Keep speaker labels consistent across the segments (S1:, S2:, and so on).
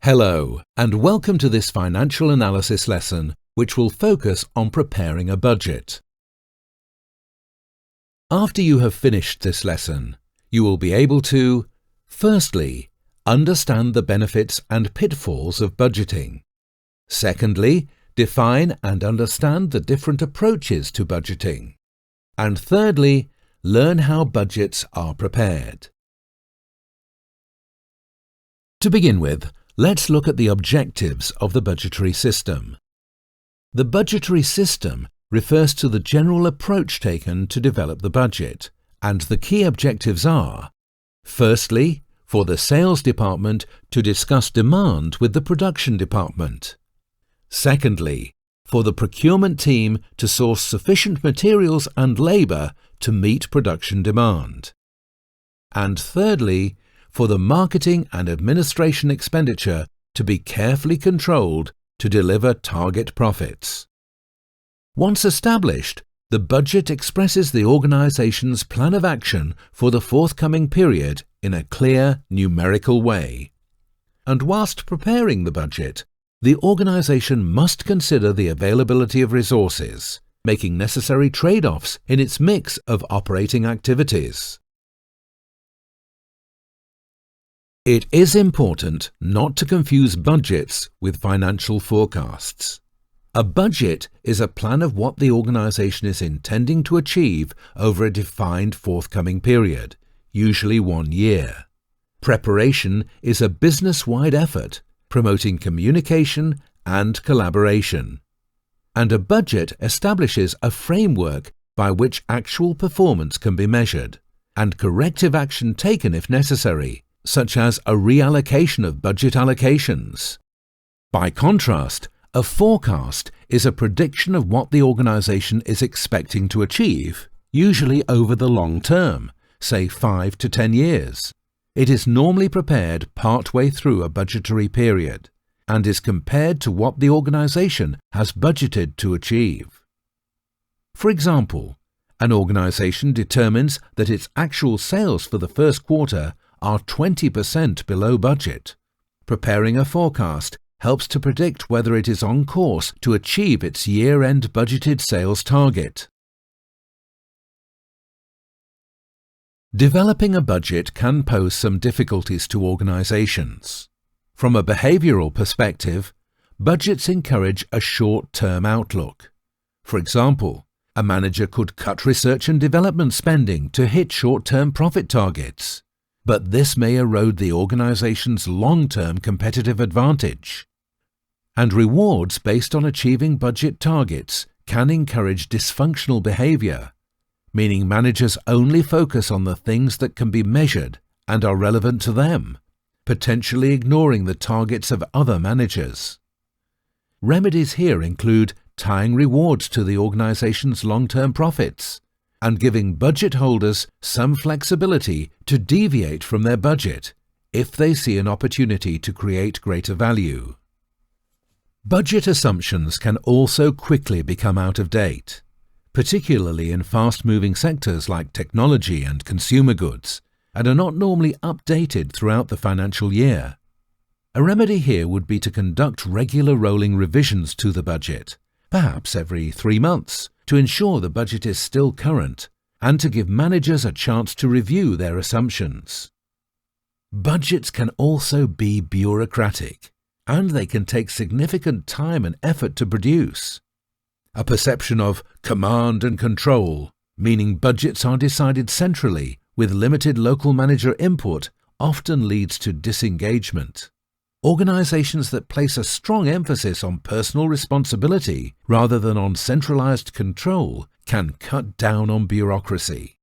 S1: Hello, and welcome to this financial analysis lesson, which will focus on preparing a budget. After you have finished this lesson, you will be able to, firstly, understand the benefits and pitfalls of budgeting. Secondly, define and understand the different approaches to budgeting. And thirdly, learn how budgets are prepared. To begin with, let's look at the objectives of the budgetary system. The budgetary system refers to the general approach taken to develop the budget, and the key objectives are: firstly, for the sales department to discuss demand with the production department. Secondly, for the procurement team to source sufficient materials and labour to meet production demand. And thirdly, for the marketing and administration expenditure to be carefully controlled to deliver target profits. Once established, the budget expresses the organization's plan of action for the forthcoming period in a clear, numerical way. And whilst preparing the budget, the organization must consider the availability of resources, making necessary trade-offs in its mix of operating activities. It is important not to confuse budgets with financial forecasts. A budget is a plan of what the organization is intending to achieve over a defined forthcoming period, usually 1 year. Preparation is a business-wide effort, promoting communication and collaboration. And a budget establishes a framework by which actual performance can be measured, and corrective action taken if necessary, such as a reallocation of budget allocations. By contrast, a forecast is a prediction of what the organization is expecting to achieve, usually over the long term, say 5 to 10 years. It is normally prepared partway through a budgetary period and is compared to what the organization has budgeted to achieve. For example, an organization determines that its actual sales for the first quarter are 20% below budget. Preparing a forecast helps to predict whether it is on course to achieve its year-end budgeted sales target. Developing a budget can pose some difficulties to organizations. From a behavioral perspective, budgets encourage a short-term outlook. For example, a manager could cut research and development spending to hit short-term profit targets, but this may erode the organization's long-term competitive advantage. And rewards based on achieving budget targets can encourage dysfunctional behavior, meaning managers only focus on the things that can be measured and are relevant to them, potentially ignoring the targets of other managers. Remedies here include tying rewards to the organization's long-term profits, and giving budget holders some flexibility to deviate from their budget if they see an opportunity to create greater value. Budget assumptions can also quickly become out of date, particularly in fast-moving sectors like technology and consumer goods, and are not normally updated throughout the financial year. A remedy here would be to conduct regular rolling revisions to the budget, perhaps every 3 months, to ensure the budget is still current and to give managers a chance to review their assumptions. Budgets can also be bureaucratic, and they can take significant time and effort to produce. A perception of command and control, meaning budgets are decided centrally with limited local manager input, often leads to disengagement. Organizations that place a strong emphasis on personal responsibility rather than on centralized control can cut down on bureaucracy.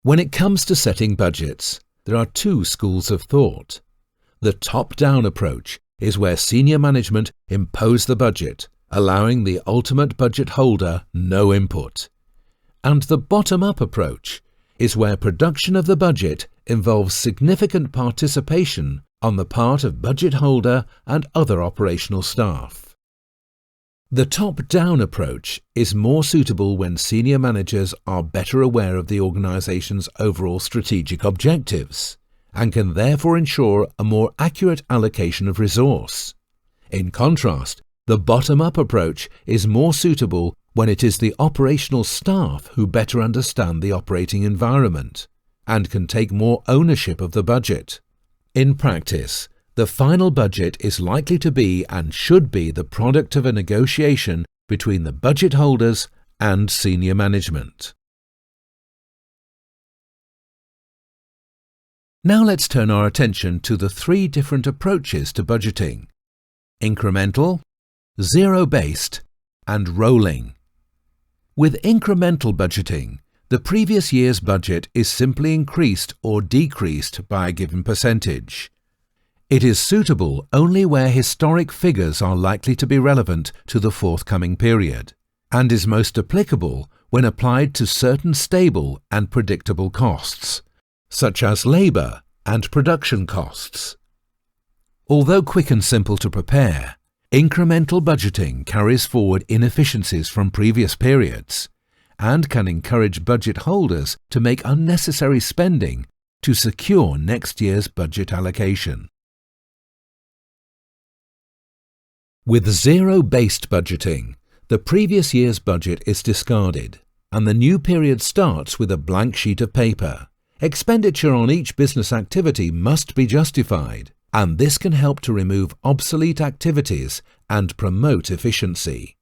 S1: When it comes to setting budgets, there are 2 schools of thought. The top-down approach is where senior management impose the budget, allowing the ultimate budget holder no input. And the bottom-up approach is where production of the budget involves significant participation on the part of budget holder and other operational staff. The top-down approach is more suitable when senior managers are better aware of the organization's overall strategic objectives and can therefore ensure a more accurate allocation of resource. In contrast, the bottom-up approach is more suitable when it is the operational staff who better understand the operating environment and can take more ownership of the budget. In practice, the final budget is likely to be and should be the product of a negotiation between the budget holders and senior management. Now let's turn our attention to the three different approaches to budgeting: incremental, zero-based, and rolling. With incremental budgeting, the previous year's budget is simply increased or decreased by a given percentage. It is suitable only where historic figures are likely to be relevant to the forthcoming period, and is most applicable when applied to certain stable and predictable costs, such as labour and production costs. Although quick and simple to prepare, incremental budgeting carries forward inefficiencies from previous periods and can encourage budget holders to make unnecessary spending to secure next year's budget allocation. With zero-based budgeting, the previous year's budget is discarded and the new period starts with a blank sheet of paper. Expenditure on each business activity must be justified, and this can help to remove obsolete activities and promote efficiency.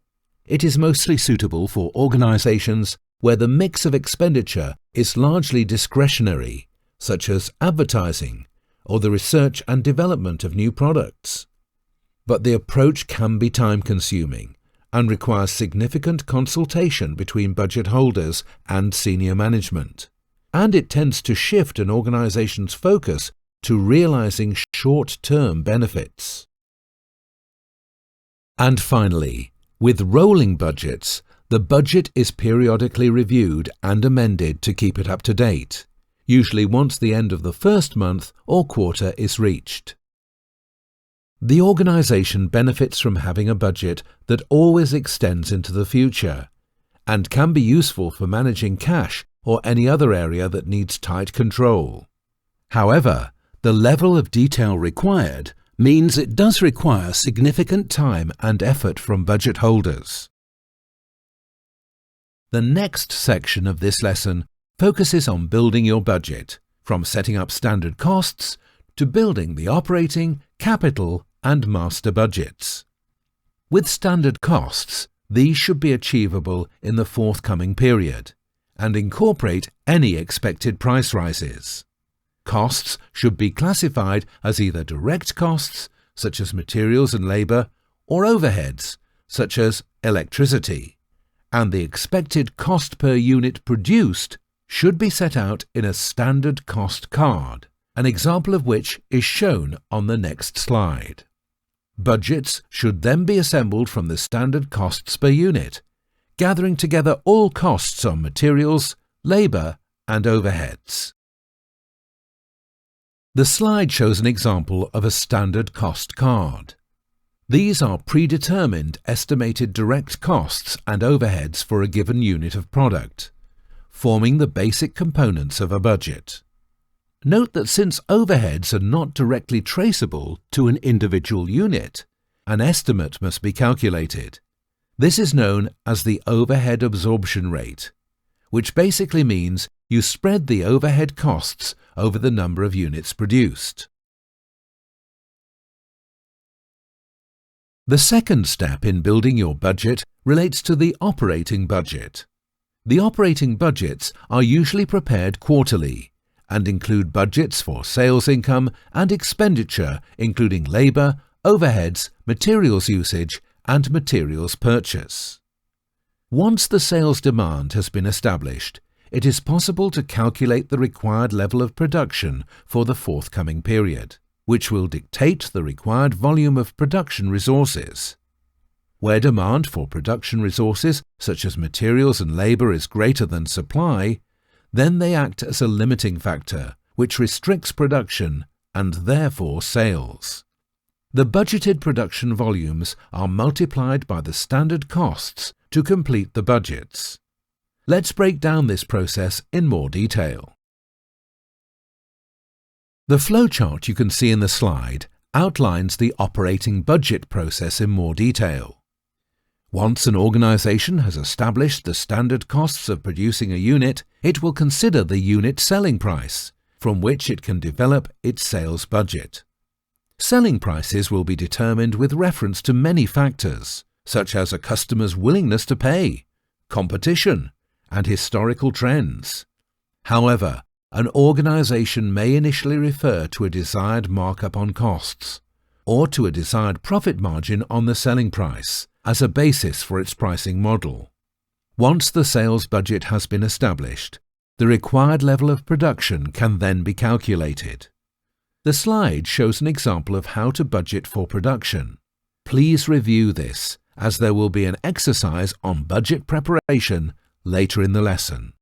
S1: It is mostly suitable for organizations where the mix of expenditure is largely discretionary, such as advertising or the research and development of new products. But the approach can be time-consuming and requires significant consultation between budget holders and senior management, and it tends to shift an organization's focus to realizing short-term benefits. And finally, with rolling budgets, the budget is periodically reviewed and amended to keep it up to date, usually once the end of the first month or quarter is reached. The organization benefits from having a budget that always extends into the future and can be useful for managing cash or any other area that needs tight control. However, the level of detail required means it does require significant time and effort from budget holders. The next section of this lesson focuses on building your budget, from setting up standard costs to building the operating, capital, and master budgets. With standard costs, these should be achievable in the forthcoming period and incorporate any expected price rises. Costs should be classified as either direct costs, such as materials and labour, or overheads, such as electricity, and the expected cost per unit produced should be set out in a standard cost card, an example of which is shown on the next slide. Budgets should then be assembled from the standard costs per unit, gathering together all costs on materials, labour, and overheads. The slide shows an example of a standard cost card. These are predetermined estimated direct costs and overheads for a given unit of product, forming the basic components of a budget. Note that since overheads are not directly traceable to an individual unit, an estimate must be calculated. This is known as the overhead absorption rate, which basically means you spread the overhead costs over the number of units produced. The second step in building your budget relates to the operating budget. The operating budgets are usually prepared quarterly and include budgets for sales income and expenditure, including labour, overheads, materials usage, and materials purchase. Once the sales demand has been established, it is possible to calculate the required level of production for the forthcoming period, which will dictate the required volume of production resources. Where demand for production resources, such as materials and labour, is greater than supply, then they act as a limiting factor, which restricts production and therefore sales. The budgeted production volumes are multiplied by the standard costs to complete the budgets. Let's break down this process in more detail. The flowchart you can see in the slide outlines the operating budget process in more detail. Once an organization has established the standard costs of producing a unit, it will consider the unit selling price, from which it can develop its sales budget. Selling prices will be determined with reference to many factors, such as a customer's willingness to pay, competition, and historical trends. However, an organization may initially refer to a desired markup on costs, or to a desired profit margin on the selling price, as a basis for its pricing model. Once the sales budget has been established, the required level of production can then be calculated. The slide shows an example of how to budget for production. Please review this, as there will be an exercise on budget preparation later in the lesson.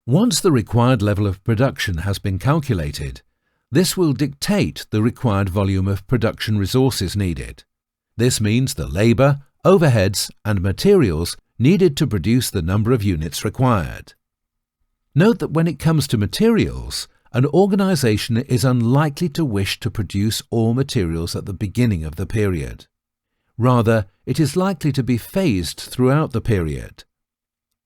S1: Once the required level of production has been calculated, this will dictate the required volume of production resources needed. This means the labour, overheads and materials needed to produce the number of units required. Note that when it comes to materials, an organisation is unlikely to wish to produce all materials at the beginning of the period. Rather, it is likely to be phased throughout the period.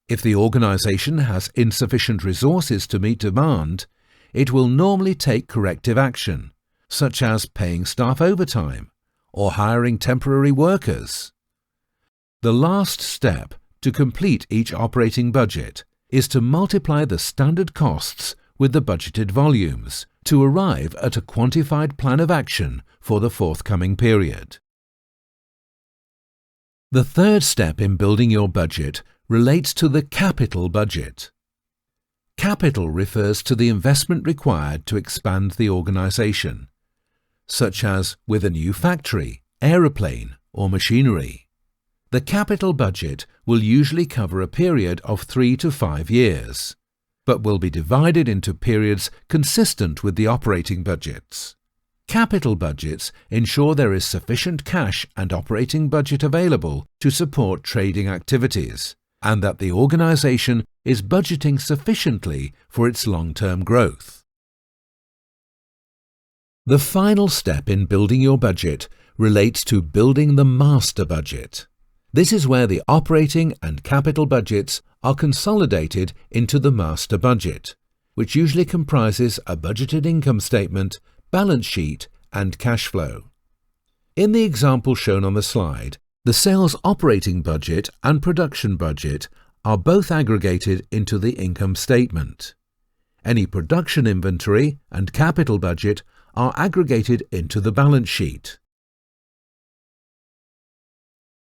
S1: If the organisation has insufficient resources to meet demand, it will normally take corrective action, such as paying staff overtime or hiring temporary workers. The last step to complete each operating budget is to multiply the standard costs with the budgeted volumes to arrive at a quantified plan of action for the forthcoming period. The third step in building your budget relates to the capital budget. Capital refers to the investment required to expand the organisation, such as with a new factory, aeroplane or machinery. The capital budget will usually cover a period of 3 to 5 years, but will be divided into periods consistent with the operating budgets. Capital budgets ensure there is sufficient cash and operating budget available to support trading activities, and that the organisation is budgeting sufficiently for its long-term growth. The final step in building your budget relates to building the master budget. This is where the operating and capital budgets are consolidated into the master budget, which usually comprises a budgeted income statement, balance sheet and cash flow. In the example shown on the slide, the sales operating budget and production budget are both aggregated into the income statement. Any production inventory and capital budget are aggregated into the balance sheet.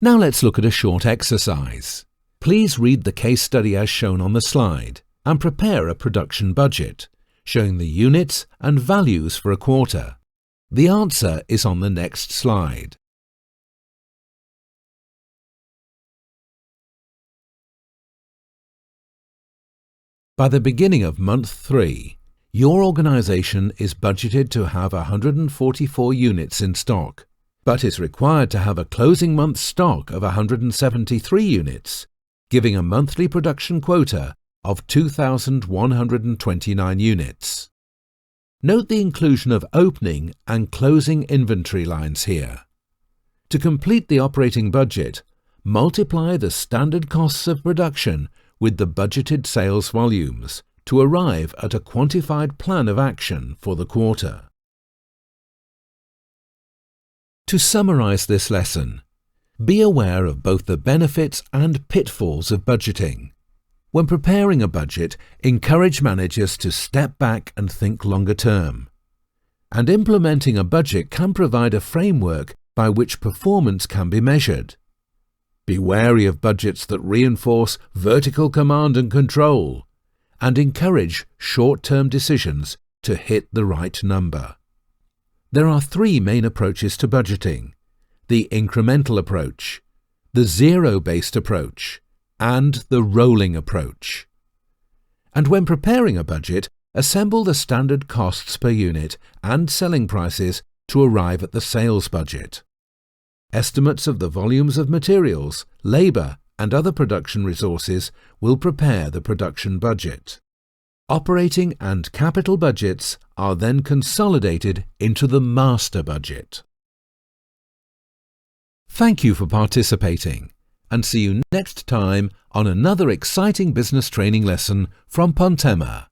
S1: Now let's look at a short exercise. Please read the case study as shown on the slide and prepare a production budget, showing the units and values for a quarter. The answer is on the next slide. By the beginning of month 3, your organisation is budgeted to have 144 units in stock, but is required to have a closing month stock of 173 units, giving a monthly production quota of 2,129 units. Note the inclusion of opening and closing inventory lines here. To complete the operating budget, multiply the standard costs of production with the budgeted sales volumes to arrive at a quantified plan of action for the quarter. To summarize this lesson, be aware of both the benefits and pitfalls of budgeting. When preparing a budget, encourage managers to step back and think longer term. And implementing a budget can provide a framework by which performance can be measured. Be wary of budgets that reinforce vertical command and control, and encourage short-term decisions to hit the right number. There are 3 main approaches to budgeting: the incremental approach, the zero-based approach, and the rolling approach. And when preparing a budget, assemble the standard costs per unit and selling prices to arrive at the sales budget. Estimates of the volumes of materials, labour and other production resources will prepare the production budget. Operating and capital budgets are then consolidated into the master budget. Thank you for participating, and see you next time on another exciting business training lesson from Pontema.